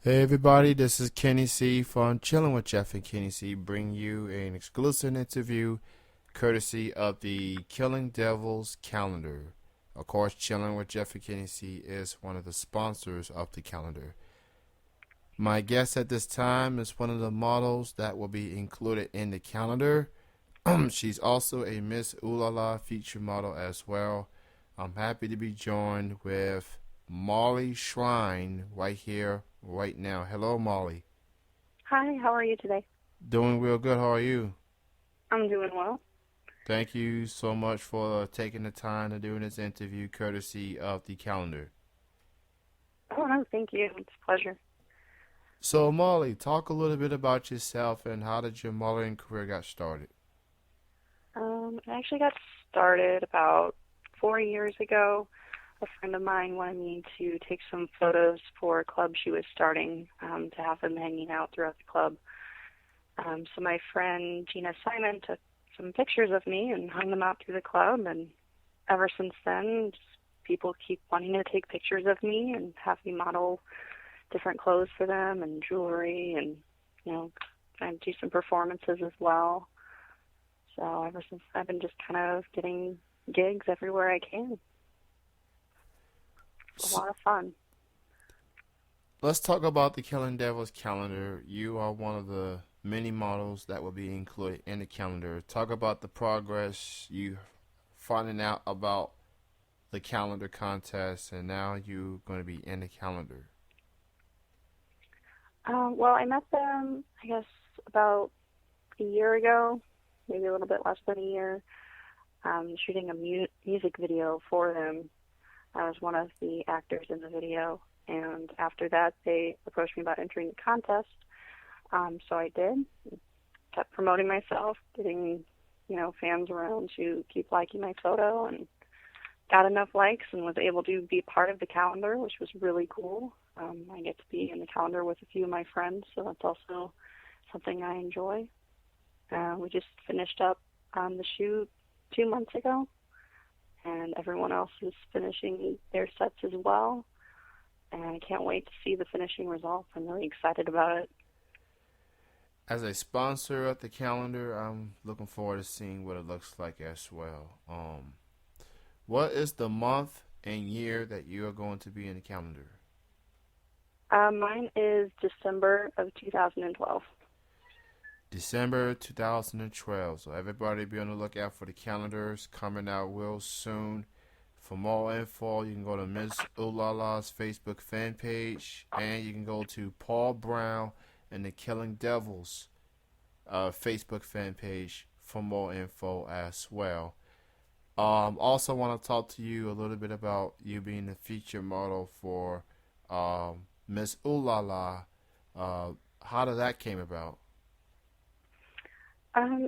Hey everybody, this is Kenny C from Chilling with Jeff and Kenny C, bring you an exclusive interview courtesy of the Killing Devils calendar. Of course, Chilling with Jeff and Kenny C is one of the sponsors of the calendar. My guest at this time is one of the models that will be included in the calendar. She's also a Miss Ooh La Laa feature model as well. I'm happy to be joined with Molly Shrine right here, right now. Hello, Molly. Hi, how are you today? Doing real good. How are you? I'm doing well. Thank you so much for taking the time to do this interview, courtesy of the calendar. Oh, no, thank you. It's a pleasure. So, Molly, talk a little bit about yourself and how did your modeling career got started? I actually got started about 4 years ago. A friend of mine wanted me to take some photos for a club she was starting to have them hanging out throughout the club. So my friend Gina Simon took some pictures of me and hung them out through the club. And ever since then, just people keep wanting to take pictures of me and have me model different clothes for them and jewelry and, you know, I do some performances as well. So ever since I've been just kind of getting gigs everywhere I can. It's a S lot of fun. Let's talk about the Killing Devils calendar. You are one of the many models that will be included in the calendar. Talk about the progress you finding out about the calendar contest, and now you're going to be in the calendar. Well, I met them, I guess, about a year ago, maybe a little bit less than a year, shooting a music video for them. I was one of the actors in the video, and after that, they approached me about entering the contest. So I did. Kept promoting myself, getting, fans around to keep liking my photo, and got enough likes and was able to be part of the calendar, which was really cool. I get to be in the calendar with a few of my friends, so that's also something I enjoy. We just finished up the shoot 2 months ago, and everyone else is finishing their sets as well. And I can't wait to see the finishing results. I'm really excited about it. As a sponsor of the calendar, I'm looking forward to seeing what it looks like as well. What is the month and year that you are going to be in the calendar? Mine is December of 2012. December 2012. So everybody be on the lookout for the calendars coming out real soon. For more info, you can go to Miss Ooh La Laa's Facebook fan page, and you can go to Paul Brown and the Killing Devils Facebook fan page for more info as well. Also want to talk to you a little bit about you being the feature model for Miss Ooh La La. How did that came about?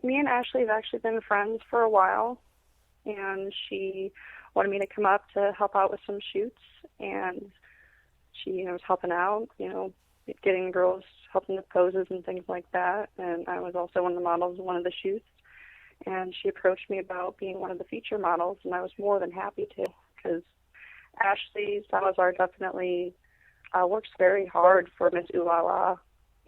Me and Ashley have actually been friends for a while, and she wanted me to come up to help out with some shoots, and she, was helping out, getting the girls, helping with poses and things like that, and I was also one of the models in one of the shoots, and she approached me about being one of the feature models, and I was more than happy to, because Ashley Salazar definitely works very hard for Miss Ooh La La,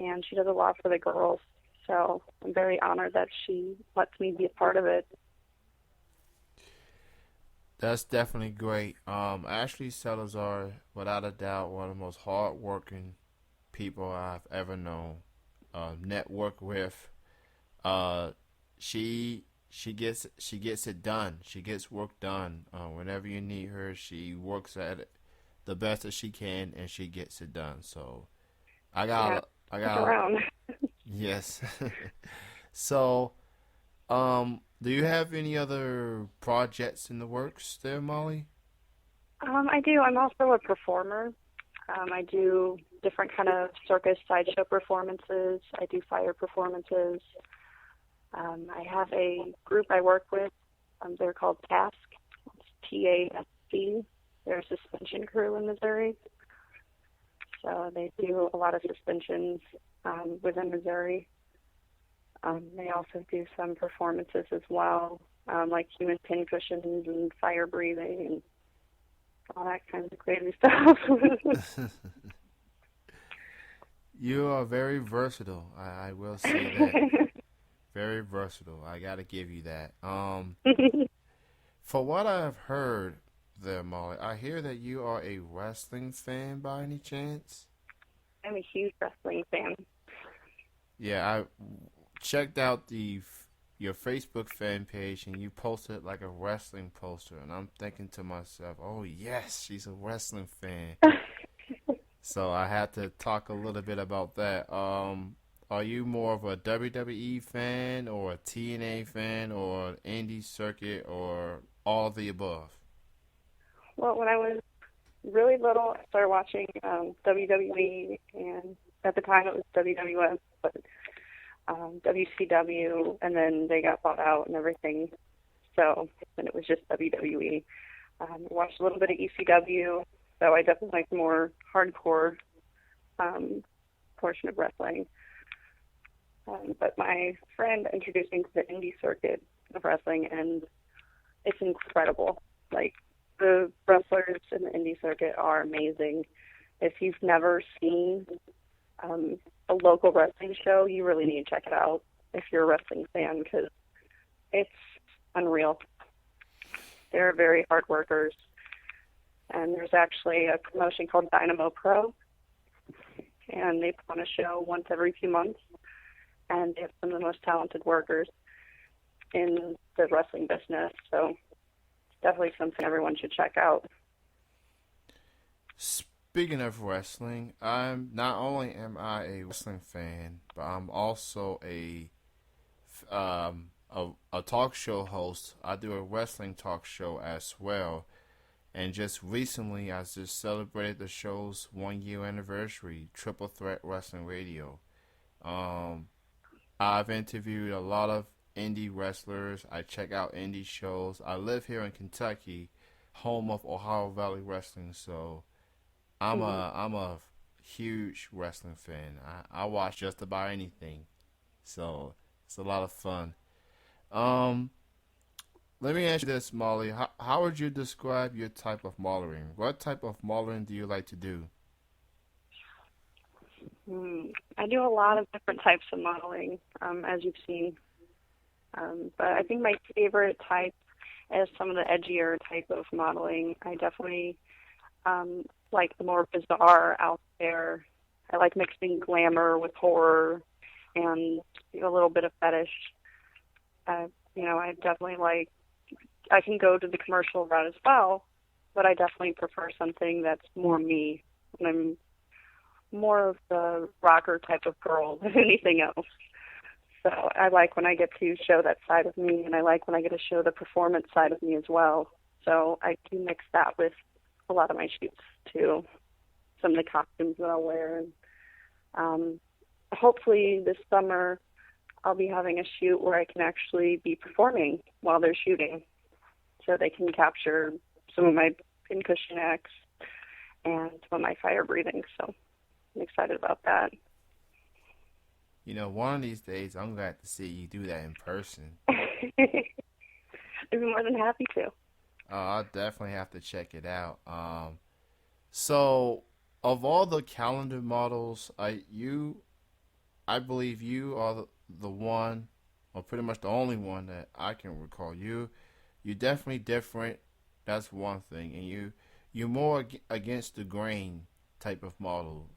and she does a lot for the girls. So I'm very honored that she lets me be a part of it. That's definitely great. Ashley Salazar, without a doubt, one of the most hardworking people I've ever known. Network with. Uh, she gets it done. She gets work done. Whenever you need her, she works at it the best that she can, and she gets it done. So I Yeah, got I stick got around. yes. So do you have any other projects in the works there, Molly? I do. I'm also a performer. I do different kind of circus sideshow performances. I do fire performances. I have a group I work with. They're called Task. It's TASC. They're a suspension crew in Missouri. So they do a lot of suspensions within Missouri. They also do some performances as well, like human pin cushions and fire breathing and all that kind of crazy stuff. You are very versatile. I will say that. Very versatile. I gotta give you that. For what I've heard there, Molly, I hear that you are a wrestling fan by any chance? I'm a huge wrestling fan. Yeah, I checked out your Facebook fan page and you posted like a wrestling poster, and I'm thinking to myself, "Oh yes, she's a wrestling fan." So I had to talk a little bit about that. Are you more of a WWE fan or a TNA fan or indie circuit or all of the above? Well, when I was really little, I started watching WWE, and at the time it was WWF, but WCW, and then they got bought out and everything. So then it was just WWE. I watched a little bit of ECW, so I definitely like the more hardcore um, portion of wrestling. But my friend introduced me to the indie circuit of wrestling, and it's incredible. Like, the wrestlers in the indie circuit are amazing. If you've never seen a local wrestling show, you really need to check it out if you're a wrestling fan, because it's unreal. They're very hard workers. And there's actually a promotion called Dynamo Pro, and they put on a show once every few months, and they have some of the most talented workers in the wrestling business. So it's definitely something everyone should check out. Speaking of wrestling, I'm not only am I a wrestling fan, but I'm also a talk show host. I do a wrestling talk show as well. And just recently, I just celebrated the show's 1 year anniversary, Triple Threat Wrestling Radio. Um, I've interviewed a lot of indie wrestlers. I check out indie shows. I live here in Kentucky, home of Ohio Valley Wrestling, so Mm-hmm. I'm a huge wrestling fan. I watch just about anything, so it's a lot of fun. Um, Let me ask you this, Molly. How would you describe your type of modeling? What type of modeling do you like to do? I do a lot of different types of modeling, as you've seen. But I think my favorite type is some of the edgier type of modeling. I definitely like the more bizarre out there. I like mixing glamour with horror and a little bit of fetish. Uh, I definitely like, I can go to the commercial route as well, but I definitely prefer something that's more me. And I'm more of the rocker type of girl than anything else. So I like when I get to show that side of me, and I like when I get to show the performance side of me as well. So I do mix that with a lot of my shoots too. Some of the costumes that I'll wear. And hopefully this summer I'll be having a shoot where I can actually be performing while they're shooting, so they can capture some of my pincushion acts and some of my fire breathing. So I'm excited about that. You know, one of these days I'm glad to see you do that in person. I'd be more than happy to. I'll definitely have to check it out. So of all the calendar models, I believe you are the one, or pretty much the only one that I can recall. You're definitely different. That's one thing, and you're more against the grain type of model.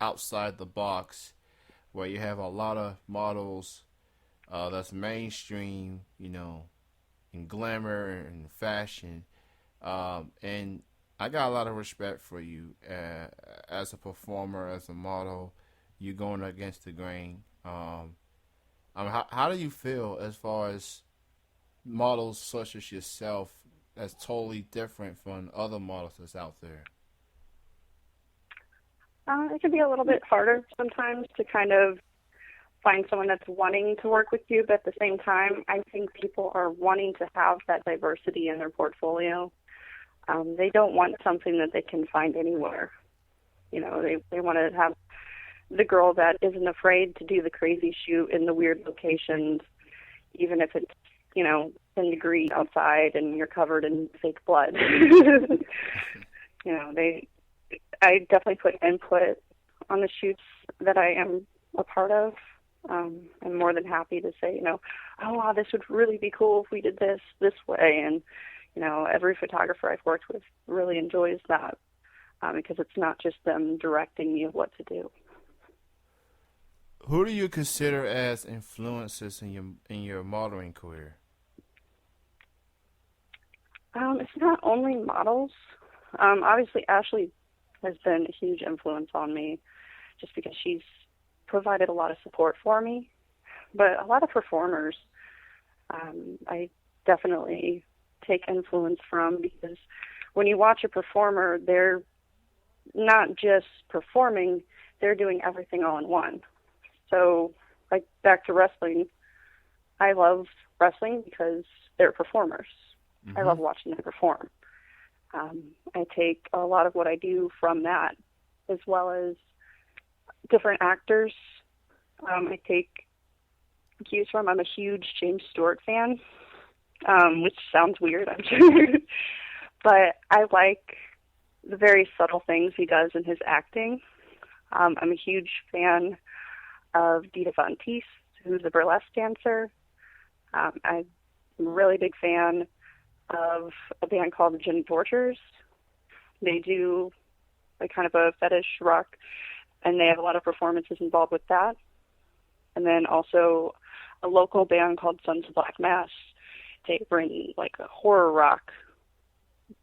Outside the box, where you have a lot of models that's mainstream, in glamour and fashion. And I got a lot of respect for you as a performer, as a model. You going against the grain. How do you feel as far as models such as yourself that's totally different from other models that's out there? It can be a little bit harder sometimes to kind of find someone that's wanting to work with you, but at the same time, I think people are wanting to have that diversity in their portfolio. They don't want something that they can find anywhere. They want to have the girl that isn't afraid to do the crazy shoot in the weird locations, even if it's, 10 degrees outside and you're covered in fake blood. I definitely put input on the shoots that I am a part of, I'm more than happy to say, oh wow, this would really be cool if we did this way. And every photographer I've worked with really enjoys that, because it's not just them directing me of what to do. Who do you consider as influences in your modeling career? It's not only models. Obviously, Ashley has been a huge influence on me, just because she's provided a lot of support for me. But a lot of performers, I definitely take influence from, because when you watch a performer, they're not just performing, they're doing everything all in one. So, like, back to wrestling, I love wrestling because they're performers. Mm-hmm. I love watching them perform. I take a lot of what I do from that, as well as different actors. I take cues from. I'm a huge James Stewart fan, which sounds weird, I'm sure. But I like the very subtle things he does in his acting. I'm a huge fan of Dita Von Teese, who's a burlesque dancer. I'm a really big fan of a band called the Gin Tortures. They do like kind of a fetish rock, and they have a lot of performances involved with that. And then also a local band called Sons of Black Mass. They bring like a horror rock,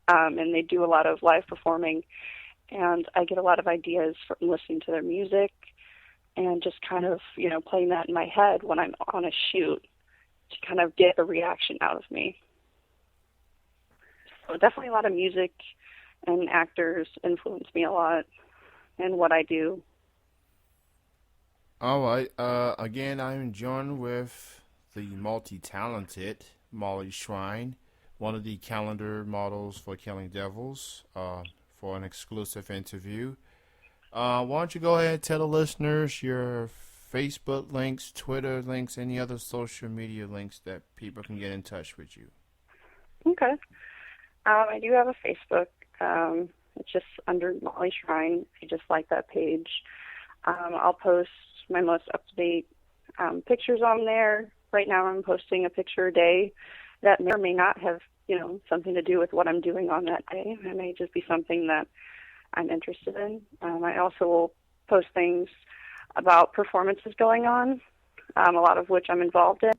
and they do a lot of live performing. And I get a lot of ideas from listening to their music and just kind of, playing that in my head when I'm on a shoot to kind of get a reaction out of me. So definitely a lot of music and actors influence me a lot in what I do. All right. Again, I'm joined with the multi-talented Molly Shrine, one of the calendar models for Killing Devils, for an exclusive interview. Why don't you go ahead and tell the listeners your Facebook links, Twitter links, any other social media links that people can get in touch with you. Okay. I do have a Facebook. It's just under Molly Shrine. If you just like that page, I'll post my most up-to-date pictures on there. Right now I'm posting a picture a day that may or may not have, something to do with what I'm doing on that day. It may just be something that I'm interested in. I also will post things about performances going on, a lot of which I'm involved in.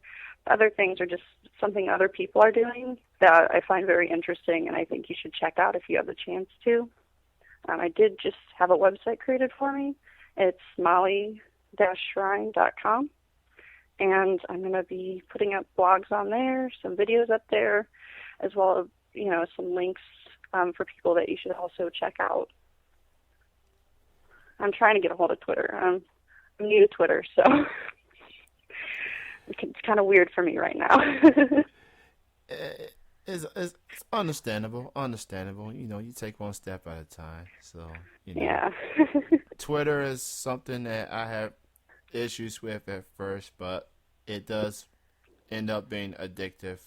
Other things are just something other people are doing that I find very interesting, and I think you should check out if you have the chance to. I did just have a website created for me. It's molly-shrine.com, and I'm going to be putting up blogs on there, some videos up there, as well as, some links for people that you should also check out. I'm trying to get a hold of Twitter. I'm new to Twitter, so it's kind of weird for me right now. It's understandable. You take one step at a time. So, Yeah. Twitter is something that I have issues with at first, but it does end up being addictive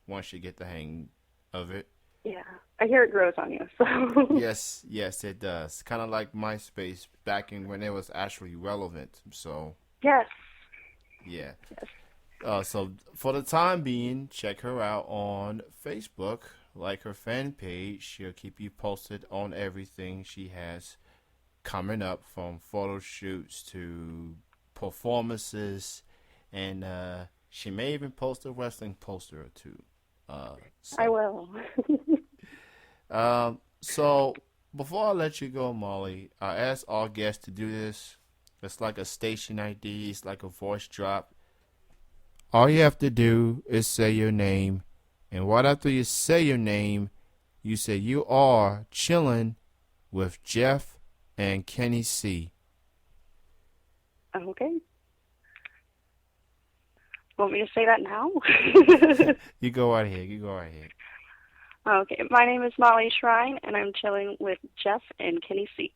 once you get the hang of it. Yeah. I hear it grows on you. So. Yes, it does. Kind of like MySpace back in when it was actually relevant. So. Yes. Yeah. Yes. So for the time being, check her out on Facebook, like her fan page. She'll keep you posted on everything she has coming up, from photo shoots to performances, and she may even post a wrestling poster or two. I will. So before I let you go, Molly, I ask all guests to do this. It's like a station ID. It's like a voice drop. All you have to do is say your name, and right after you say your name, you say you are chilling with Jeff and Kenny C. Okay. Want me to say that now? You go right ahead. Okay. My name is Molly Shrine, and I'm chilling with Jeff and Kenny C.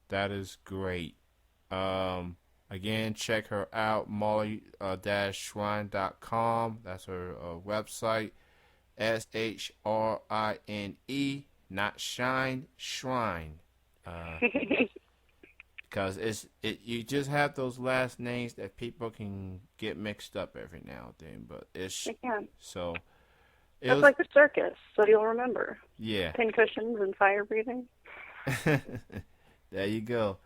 That is great. Again, check her out, molly-shrine.com. That's her website. SHRINE, not shine, shrine. Because you just have those last names that people can get mixed up every now and then, but it's They can. so it That's was like the circus, so you'll remember. yeah. Pincushions and fire breathing. There you go.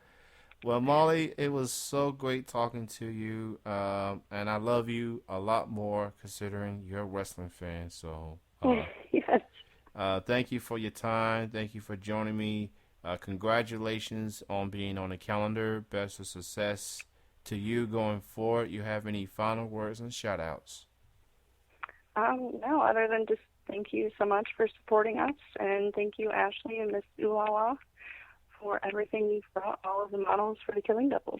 Well, Molly, it was so great talking to you, and I love you a lot more considering you're a wrestling fan. So, Yes. thank you for your time. Thank you for joining me. Congratulations on being on the calendar. Best of success to you going forward. You have any final words and shout outs? No, other than just thank you so much for supporting us, and thank you, Ashley and Miss Ooh La Laa, for everything you've brought, all of the models for the Killing Devils.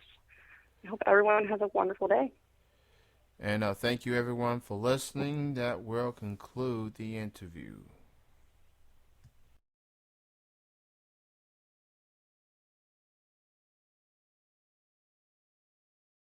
I hope everyone has a wonderful day. And thank you everyone for listening. That will conclude the interview.